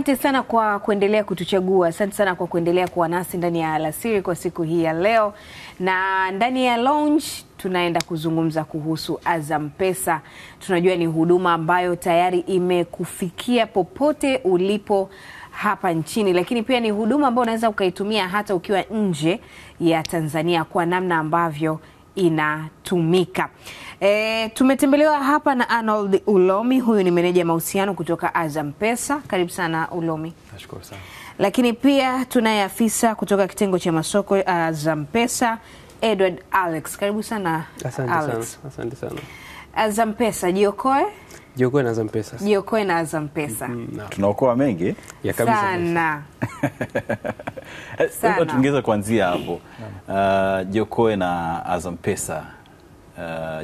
Asante sana kwa kuendelea kutuchagua. Asante sana kwa kuendelea kuwa nasi ndani ya Alasiri kwa siku hii ya leo. Na ndani ya lounge tunaenda kuzungumza kuhusu Azam Pesa. Tunajua ni huduma ambayo tayari imekufikia popote ulipo hapa nchini, lakini pia ni huduma ambayo unaweza ukaitumia hata ukiwa nje ya Tanzania kwa namna ambavyo inatumika. Tumetembelewa hapa na Arnold Ulomi, huyu ni meneja mahusiano kutoka Azam Pesa. Karibu sana Ulomi. Nashukuru sana. Lakini pia tunaye afisa kutoka kitengo cha masoko Azam Pesa, Edward Alex. Karibu sana. Asante sana. Azam Pesa, jiokoe? Jiokoe na Azam Pesa. Jiokoe na Azam Pesa. Tunaokoa mengi ya kabisa. Sana. Sana. Tungeweza kuanzia hapo. Jiokoe na Azam Pesa.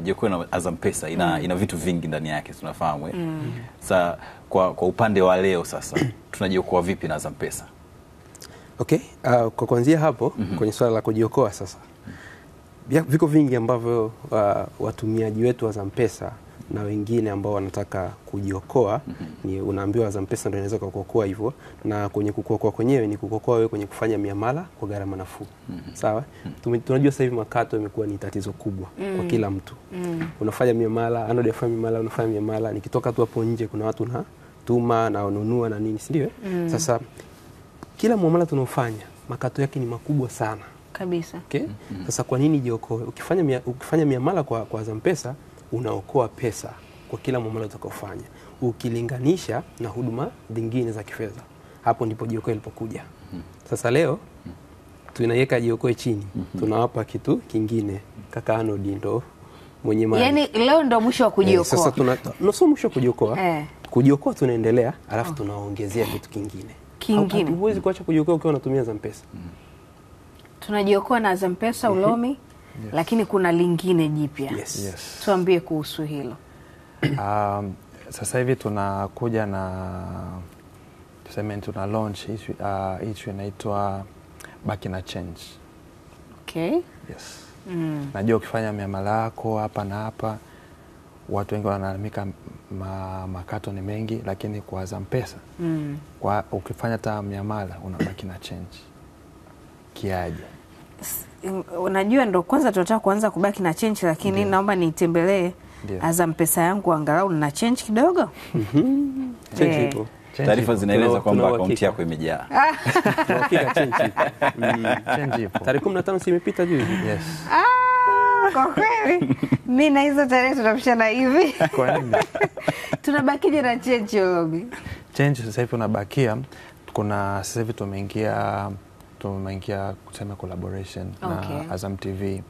Jiokoe na Azam Pesa ina vitu vingi ndani yake, tunafahamu. Sasa kwa upande wa leo sasa tunajiokoa vipi na Azam Pesa? Okay, kwa kuanzia hapo kwenye swala la kujiokoa sasa. Viko vingi ambavyo watumiaji wetu wa Azam Pesa na wengine ambao wanataka kujiokoa ni unaambiwa Azam Pesa ndio inaweza kukuokoa hivyo, na kwenye kukuokoa kwenyewe ni kukuokoa wewe kwenye kufanya miamala kwa gharama nafuu. Sawa? Tunajua sasa hivi makato imekuwa ni tatizo kubwa kwa kila mtu. Unafanya miamala, anafanya miamala, unafanya miamala, nikitoka tu hapo nje kuna watu na tuma na ununua na nini, si ndio? Sasa kila muamala tunaofanya makato yake ni makubwa sana Kabisa. Okay? Sasa kwa nini jiokoe? Ukifanya miamala kwa Azam Pesa unaokoa pesa kwa kila muamala utakaofanya, ukilinganisha na huduma zingine za kifedha. Hapo ndipo jiokoe ilipokuja. Sasa leo tunaiweka jiokoe chini, tunawapa kitu kingine. Kaka Arnold ndo mwenye mali. Yaani leo ndo mwisho wa kujiokoa. Sasa sio mwisho wa kujiokoa. Kujiokoa tunaendelea, alafu tunaongezea kitu kingine. Huwezi kuacha kujiokoa ukiwa unatumia Azam Pesa. Tunajiokoa na Azam Pesa Ulomi. Lakini kuna lingine jipya. Yes. Tuambie kuhusu hilo. Sasa hivi tunakuja na tuseme tuna launch hicho inaitwa Baki na Change. Okay. Yes. Najua ukifanya miamala yako hapa na hapa watu wengi wanalalamika makato ni mengi, lakini kwa Azam Pesa kwa ukifanya hata miamala unabaki na change. Kiaje? Unajua ndo kwanza tunataka kuanza kubaki na change, lakini naomba nitembelee Azam Pesa yangu angalau na change kidogo. Change ipo. Taarifa zinaeleza kwamba akaunti yako imejaa. Tunahakika change. Change ipo. Tarehe 15 si imepita juzi? Yes. Kwa kweli mimi na hizo tarehe tunapishana hivi. Kwa nini? Tunabakije na change Ulomi? Change sasa hivi unabakia, kuna sasa hivi tumeingia kusema collaboration na Azam TV.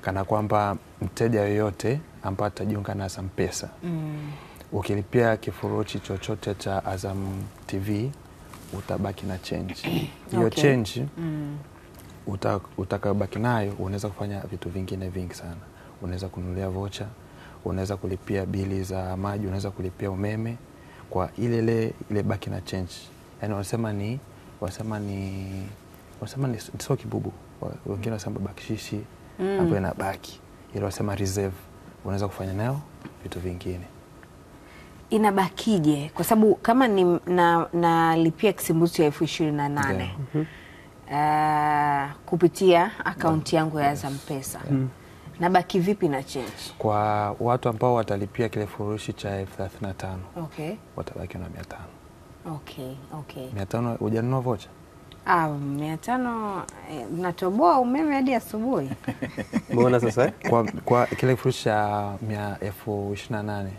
Kana kwamba mteja yoyote ambaye atajiunga na Azam Pesa ukilipia kifurushi chochote cha Azam TV utabaki na change. Hiyo change utakabaki nayo unaweza kufanya vitu vingine vingi sana. Unaweza kununulia voucher, unaweza kulipia bili za maji, unaweza kulipia umeme kwa ile baki na change. Yaani wanasema ni sio kibubu. Wengine wanasema bakshishi hapo inabaki. Ile wanasema reserve. Unaweza kufanya nayo vitu vingine. Inabakije? Kwa sababu kama ni nalipia kisimbuzi ya 28,000 kupitia akaunti yangu ya Azam Pesa. Nabaki vipi na change? Kwa watu ambao watalipia kile furushi cha 35,000. Okay. Watabaki na 500. Okay. 500 hujanunua voucher? 500 natoboa umeme hadi asubuhi. Mbona sasa? Kwa kile furushi cha 28,000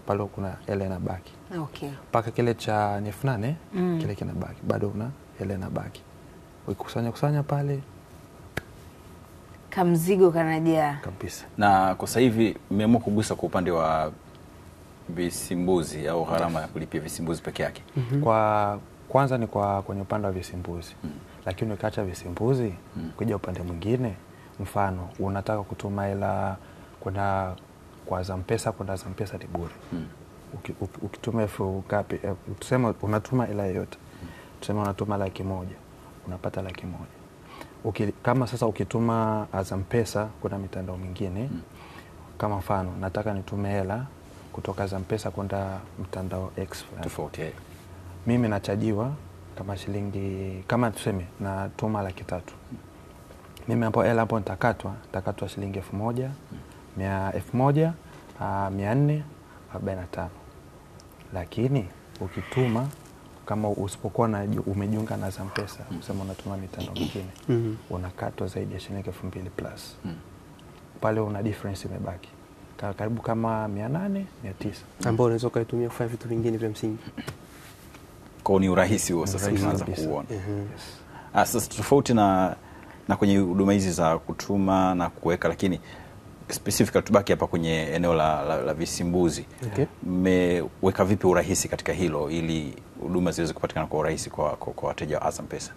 pale kuna ile inabaki. Okay. Paka kile cha 8,000 kile kinabaki. Bado una ile inabaki. Ukikusanya pale kamzigo kanajaa kabisa. Na kwa sasa hivi mmeamua kugusa kwa upande wa visimbuzi au gharama ya kulipia visimbuzi peke yake. Kwa kwanza ni kwenye upande wa visimbuzi. Lakini ukaacha visimbuzi kuja upande mwingine, mfano unataka kutuma hela kwenda kwa Azam Pesa, kwenda Azam Pesa ni bure. Ukituma ngapi, tuseme unatuma hela yoyote. Tuseme unatuma 100,000, unapata 100,000. Kama sasa ukituma Azam Pesa kuna mitandao mingine, kama mfano nataka nitume hela kutoka Azam Pesa kwenda mtandao X tofauti. mimi nachajiwa kama shilingi, kama tuseme na tuma 300,000. Mimi hapo hela hapo nitakatwa shilingi 1,445. Lakini ukituma kama usipokuwa na umejiunga na Azam Pesa, usema unatuma mitandao mingine, unakatwa zaidi ya shilingi 2,000 plus. Pale una difference imebaki karibu kama 800, 900 ambao unaweza kuitumia kufanya vitu vingine vya msingi. Kwa ni urahisi huo sasa tunaanza kuona. Sasa tofauti na kwenye huduma hizi za kutuma na kuweka, lakini specifically tubaki hapa kwenye eneo la visimbuzi. Mmeweka vipi urahisi katika hilo ili huduma ziweze kupatikana kwa urahisi kwa wateja wa Azam Pesa?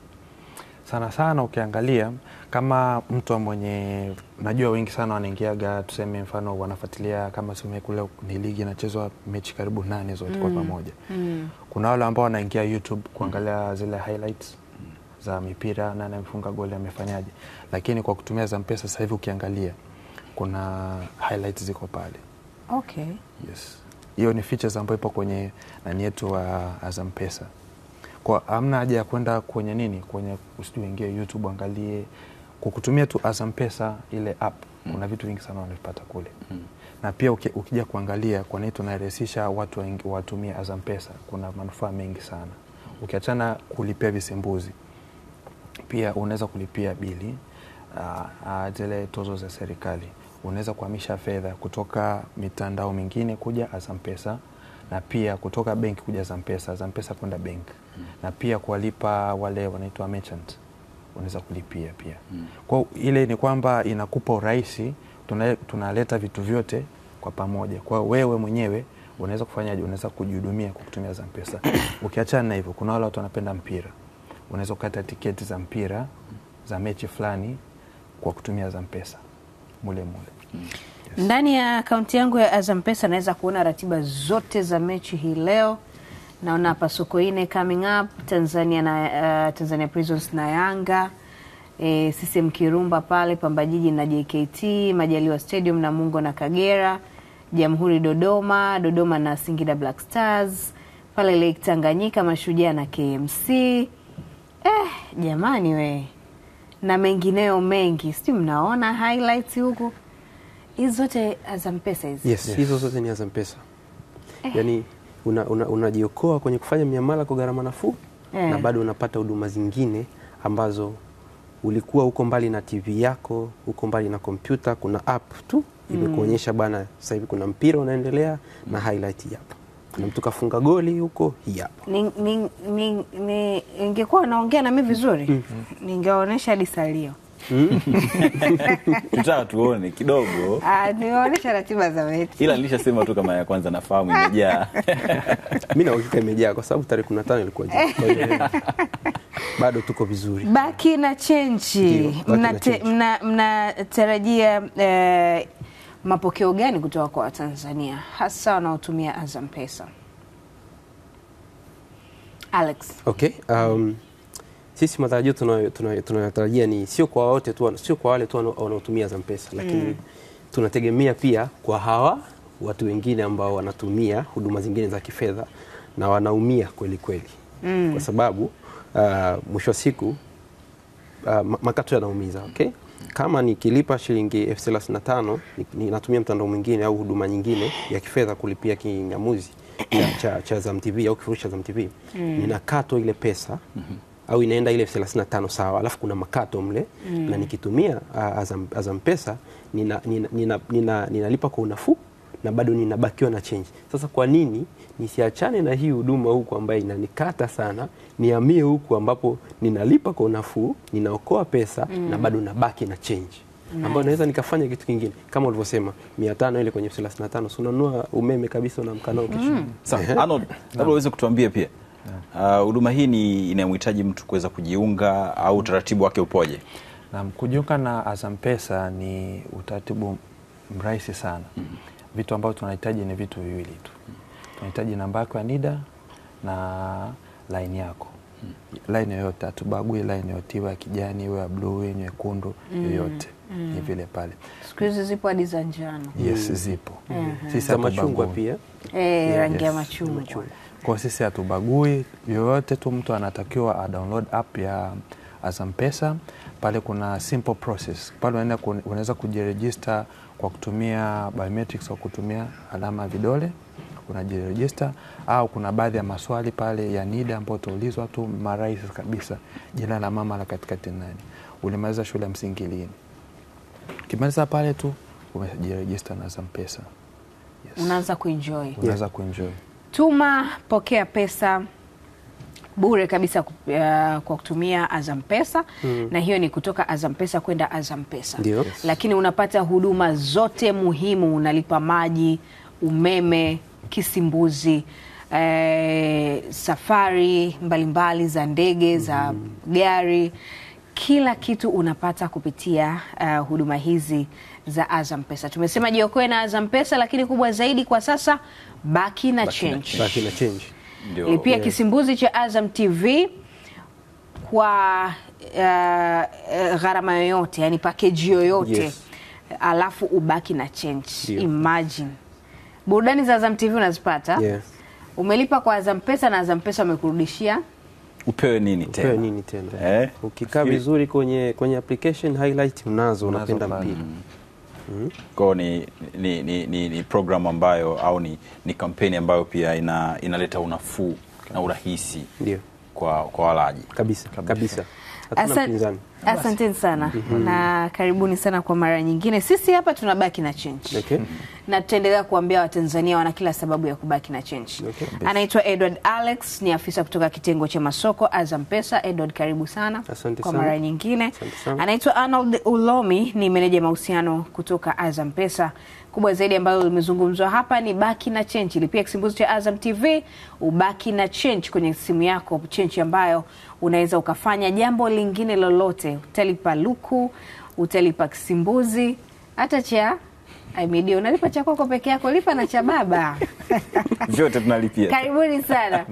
Sana ukiangalia kama mtu mwenye, najua wengi sana wanaingiaga, tuseme mfano wanafuatilia kama sume kule ni ligi inachezwa mechi karibu 8 zote kwa pamoja. Kuna wale ambao wanaingia YouTube kuangalia zile highlights za mipira, nani amefunga goli, amefanyaje. Lakini kwa kutumia Azam Pesa sasa hivi ukiangalia kuna highlights ziko pale. Okay. Yes. Hiyo ni features ambayo ipo kwenye nani yetu wa Azam Pesa. Kwa hamna haja ya kwenda kwenye usijue ingie YouTube angalie, kwa kutumia tu Azam Pesa ile app kuna vitu vingi sana wanavipata kule. Na pia ukija kuangalia kwa nini tunarahisisha watu watumie Azam Pesa, kuna manufaa mengi sana. Ukiachana kulipia visimbuzi, pia unaweza kulipia bili, zile tozo za serikali. Unaweza kuhamisha fedha kutoka mitandao mingine kuja Azam Pesa, na pia kutoka benki kuja Azam Pesa kwenda benki. Na pia kuwalipa wale wanaitwa merchant, unaweza kulipia pia. Kwa ile ni kwamba inakupa urahisi, tunaleta vitu vyote kwa pamoja. Kwa wewe mwenyewe unaweza kufanyaje? Unaweza kujihudumia kwa kutumia Azam Pesa. Ukiachana na hivyo, kuna wale watu wanapenda mpira. Unaweza kukata tiketi za mpira za mechi fulani kwa kutumia Azam Pesa mule. Yes. Ndani ya akaunti yangu ya Azam Pesa naweza kuona ratiba zote za mechi hii leo. Naona hapa Sokoine coming up, Tanzania Prisons na Yanga, CCM Kirumba pale, Pamba Jiji na JKT, Majaliwa Stadium na Mungo na Kagera, Jamhuri Dodoma na Singida Black Stars, pale Lake Tanganyika Mashujaa na KMC. Jamani we. Na mengineo mengi. Sijui mnaona highlights huku. Hizo zote Azam Pesa hizi. Yes, hizo zote ni Azam Pesa. Yaani unajiokoa kwenye kufanya miamala kwa gharama nafuu, na bado unapata huduma zingine ambazo ulikuwa uko mbali na TV yako, uko mbali na kompyuta, kuna app tu imekuonyesha bana sasa hivi kuna mpira unaendelea na highlight hapa. Kuna mtu kafunga goli huko hapa. Ningekuwa naongea na mimi vizuri, ningeonyesha hadi salio. Tutaka tuone kidogo. Niwaonyesha ratiba za mechi. Ila nilishasema tu kama ya kwanza nafahamu imejaa. Mimi na uhakika imejaa kwa sababu tarehe 15 ilikuwa jana. Bado tuko vizuri. Baki na change. Mnatarajia mapokeo gani kutoka kwa Tanzania hasa wanaotumia Azam Pesa? Alex. Okay. Sisi matarajio tunayotarajia ni sio kwa wote tu, sio kwa wale tu wanaotumia Azam Pesa, lakini tunategemea pia kwa hawa watu wengine ambao wanatumia huduma zingine za kifedha na wanaumia kweli kweli. Kwa sababu mwisho wa siku makato yanaumiza, okay? Kama nikilipa shilingi 35,000 ninatumia mtandao mwingine au huduma nyingine ya kifedha kulipia kingamuzi cha Azam TV au kifurushi cha Azam TV, ninakatwa ile pesa au inaenda ile 35 sawa, alafu kuna makato mle, na nikitumia Azam Pesa ninalipa kwa unafuu na bado ninabakiwa na change. Sasa kwa nini nisiachane na hii huduma huku ambayo inanikata sana, nihamie huku ambapo ninalipa kwa unafuu, ninaokoa pesa na bado nabaki na change, ambayo naweza nikafanya kitu kingine kama ulivyosema 500 ile kwenye 35, so unanunua umeme kabisa na mkanao kesho. Sasa Arnold, labda uweze kutuambia pia huduma hii inamhitaji mtu kuweza kujiunga au utaratibu wake upoje? Na kujiunga na Azam Pesa ni utaratibu mrahisi sana. Vitu ambavyo tunahitaji ni vitu viwili tu. Tunahitaji namba yako ya NIDA na line yako. Line yoyote, atubagui line yoyote, iwe ya kijani, iwe ya blue, iwe nyekundu, yoyote. Ni vile pale. Siku hizi zipo hadi za njano. Yes, zipo. Sisi machungwa pia. Rangi ya machungwa. Kwa sisi hatubagui yoyote tu, mtu anatakiwa download app ya Azam Pesa. Pale kuna simple process. Pale unaweza kujiregister kwa kutumia biometrics au kutumia alama ya vidole. Unajiregister, au kuna baadhi ya maswali pale ya NIDA ambayo utaulizwa tu marahisi kabisa. Jina la mama la katikati nani? Ulimaliza shule ya msingi lini? Kimaliza pale tu umejiregister na Azam Pesa. Yes. Unaanza kuenjoy. Unaanza kuenjoy. Tuma, pokea pesa bure kabisa kwa kutumia Azam Pesa. Na hiyo ni kutoka Azam Pesa kwenda Azam Pesa. Yes. Lakini unapata huduma zote muhimu, unalipa maji, umeme, kisimbuzi, safari mbalimbali za ndege, za gari, kila kitu unapata kupitia huduma hizi za Azam Pesa. Tumesema jiokoe na Azam Pesa, lakini kubwa zaidi kwa sasa, baki na change. Baki na change. Lipia kisimbuzi cha Azam TV kwa gharama yoyote, yani package yoyote. Yes. Alafu ubaki na change. Dio. Imagine. Burudani za Azam TV unazipata. Yes. Umelipa kwa Azam Pesa na Azam Pesa wamekurudishia. Upewe nini tena? Upewe nini tena? Ukikaa vizuri kwenye application highlight unapenda mpira. Kwa ni program ambayo au ni kampeni ambayo pia inaleta unafuu na urahisi. Ndio. Kwa walaji. Kabisa. Hatuna pinzani. Asante sana. Na karibuni sana kwa mara nyingine. Sisi hapa tunabaki na change. Okay. Na tutaendelea kuambia Watanzania wana kila sababu ya kubaki na change. Okay. Anaitwa Edward Alex, ni afisa kutoka kitengo cha masoko Azam Pesa. Edward, karibu sana. Asante kwa sana. mara nyingine. Asante sana. Anaitwa Arnold Ulomi, ni meneja mahusiano kutoka Azam Pesa. Kubwa zaidi ambalo limezungumzwa hapa ni baki na change. Lipia kisimbuzi cha Azam TV, ubaki na change kwenye simu yako, change ambayo unaweza ukafanya jambo lingine lolote. Utalipa luku, utalipa kisimbuzi, hata cha unalipa cha kwako peke yako, lipa na cha baba. Vyote tunalipia. Karibuni sana.